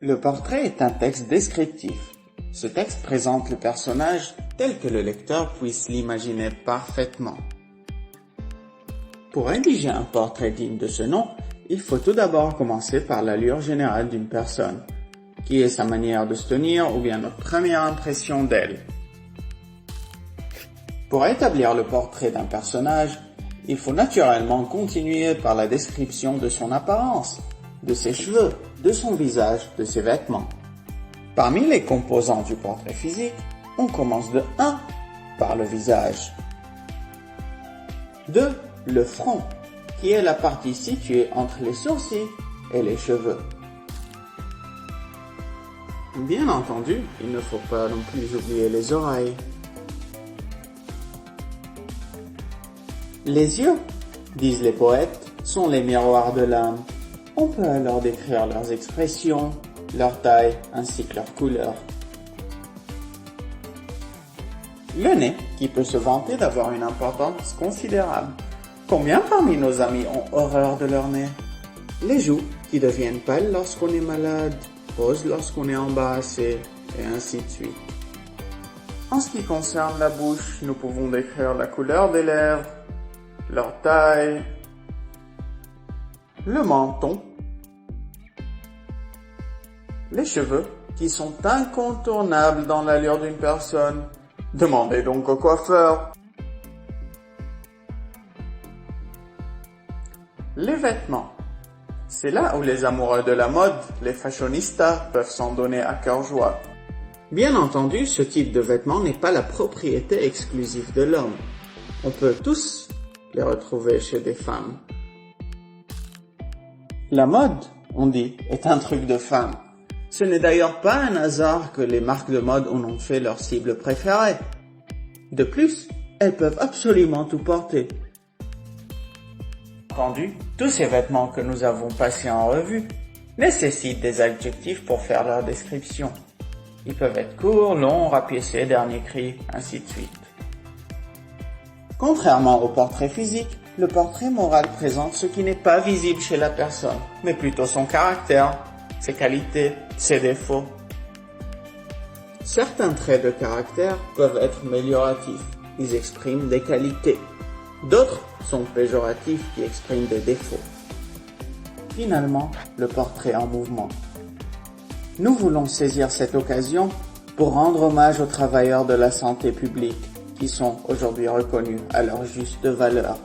Le portrait est un texte descriptif. Ce texte présente le personnage tel que le lecteur puisse l'imaginer parfaitement. Pour rédiger un portrait digne de ce nom, il faut tout d'abord commencer par l'allure générale d'une personne, qui est sa manière de se tenir ou bien notre première impression d'elle. Pour établir le portrait d'un personnage, il faut naturellement continuer par la description de son apparence, de ses cheveux, de son visage, de ses vêtements. Parmi les composants du portrait physique, on commence de 1 par le visage. 2. Le front, qui est la partie située entre les sourcils et les cheveux. Bien entendu, il ne faut pas non plus oublier les oreilles. Les yeux, disent les poètes, sont les miroirs de l'âme. On peut alors décrire leurs expressions, leur taille ainsi que leur couleur. Le nez, qui peut se vanter d'avoir une importance considérable. Combien parmi nos amis ont horreur de leur nez? Les joues, qui deviennent pâles lorsqu'on est malade, roses lorsqu'on est embarrassé, et ainsi de suite. En ce qui concerne la bouche, nous pouvons décrire la couleur des lèvres, leur taille, le menton, les cheveux, qui sont incontournables dans l'allure d'une personne. Demandez donc au coiffeur. Les vêtements. C'est là où les amoureux de la mode, les fashionistas, peuvent s'en donner à cœur joie. Bien entendu, ce type de vêtements n'est pas la propriété exclusive de l'homme. On peut tous les retrouver chez des femmes. La mode, on dit, est un truc de femme. Ce n'est d'ailleurs pas un hasard que les marques de mode en ont fait leur cible préférée. De plus, elles peuvent absolument tout porter. Entendu, tous ces vêtements que nous avons passés en revue nécessitent des adjectifs pour faire leur description. Ils peuvent être courts, longs, rapiécés, dernier cri, ainsi de suite. Contrairement au portrait physique, le portrait moral présente ce qui n'est pas visible chez la personne, mais plutôt son caractère, ses qualités, ses défauts. Certains traits de caractère peuvent être amélioratifs, ils expriment des qualités. D'autres sont péjoratifs qui expriment des défauts. Finalement, le portrait en mouvement. Nous voulons saisir cette occasion pour rendre hommage aux travailleurs de la santé publique qui sont aujourd'hui reconnus à leur juste valeur.